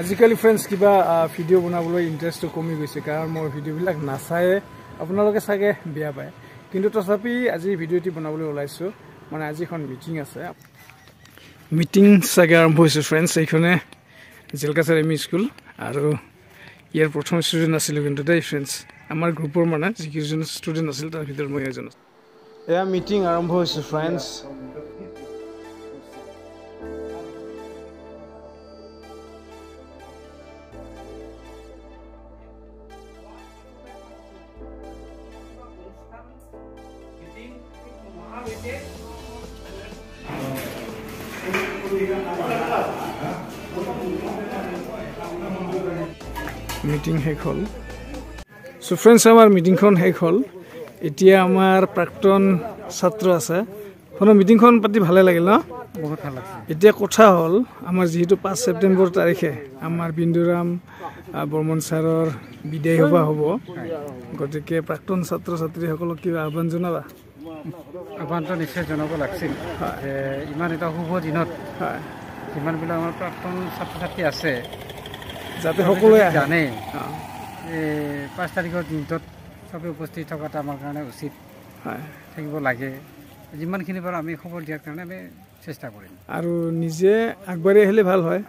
আজিকালি ফ্ৰেণ্ডছ কিবা ভিডিঅ' বনাবলৈ ইণ্টাৰেষ্টটো কমি গৈছে কাৰণ মোৰ ভিডিঅ'বিলাক নাচায়ে আপোনালোকে চাগে বেয়া পায় কিন্তু তথাপি আজি ভিডিঅ'টি বনাবলৈ ওলাইছোঁ মানে আজি এখন মিটিং আছে মিটিং চাগে আৰম্ভ হৈছে ফ্ৰেণ্ডছ এইখনে জেলকাছাৰ এম ই স্কুল আৰু ইয়াৰ প্ৰথম ষ্টুডেণ্ট আছিলোঁ কিন্তু দেই ফ্ৰেণ্ডছ আমাৰ গ্ৰুপৰ মানে যিকেইজন ষ্টুডেণ্ট আছিল তাৰ ভিতৰত মই এজন এয়া মিটিং আৰম্ভ হৈছে ফ্ৰেণ্ডছ মিটিং শেষ হ'ল সো ফ্ৰেণ্ডছ আমাৰ মিটিংখন শেষ হ'ল এতিয়া আমাৰ প্ৰাক্তন ছাত্ৰ আছে কোনো মিটিংখন পাতি ভালে লাগিল ন বহুত ভাল লাগিছে এতিয়া কথা হ'ল আমাৰ যেহেতু 5 ছেপ্টেম্বৰ তাৰিখে আমাৰ বিন্দুৰাম বৰ্মন ছাৰৰ বিদায় সভা হ'ব গতিকে প্ৰাক্তন ছাত্ৰ ছাত্ৰীসকলক কিবা আহ্বান জনাবা আহ্বানটো নিশ্চয় জনাব লাগিছিল যে ইমান এটা শুভ দিনত যিমানবিলাক আমাৰ প্ৰাক্তন ছাত্ৰ ছাত্ৰী আছে যাতে সকলোৱে জানে 5 তাৰিখৰ দিনটোত সবে উপস্থিত থকাটো আমাৰ কাৰণে উচিত থাকিব লাগে যিমানখিনি পাৰোঁ আমি খবৰ দিয়াৰ কাৰণে আমি চেষ্টা কৰিম আৰু নিজে আগবাঢ়ি আহিলে ভাল হয়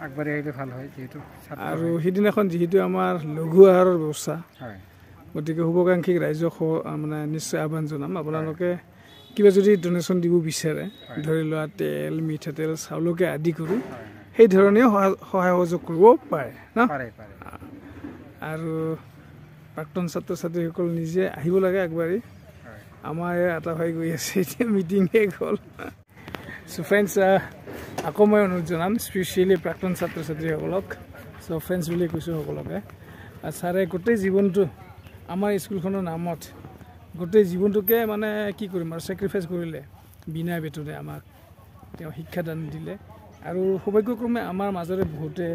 যিহেতু আৰু সিদিনাখন যিহেতু আমাৰ লঘু আহাৰৰ ব্যৱস্থা হয় গতিকে শুভাকাংক্ষীক ৰাইজক মানে নিশ্চয় আহ্বান জনাম আপোনালোকে কিবা যদি ডনেশ্যন দিব বিচাৰে ধৰি লোৱা তেল মিঠাতেল চাউলকে আদি কৰি সেই ধৰণেও সহায় সহযোগ কৰিব পাৰে ন আৰু প্ৰাক্তন ছাত্ৰ ছাত্ৰীসকল নিজে আহিব লাগে আগবাঢ়ি আমাৰ এটা হৈ গৈ আছে এতিয়া মিটিং শেষ হ'ল চ' ফ্ৰেণ্ডছ আকৌ মই অনুৰোধ জনাম স্পেচিয়েলি প্ৰাক্তন ছাত্ৰ ছাত্ৰীসকলক চ' ফ্ৰেণ্ডছ বুলি কৈছোঁ সকলোকে ছাৰে গোটেই জীৱনটো আমাৰ স্কুলখনৰ নামত গোটেই জীৱনটোকে মানে কি কৰিম আৰু ছেক্ৰিফাইচ কৰিলে বিনা বেতনে আমাক তেওঁ শিক্ষাদান দিলে আৰু সৌভাগ্যক্ৰমে আমাৰ মাজৰে বহুতে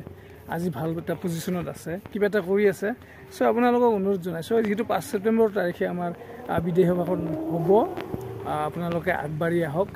আজি ভাল এটা পজিশ্যনত আছে কিবা এটা কৰি আছে চ' আপোনালোকক অনুৰোধ জনাইছোঁ যিহেতু 5 ছেপ্টেম্বৰ তাৰিখে আমাৰ বিদায় সভাখন হ'ব আপোনালোকে আগবাঢ়ি আহক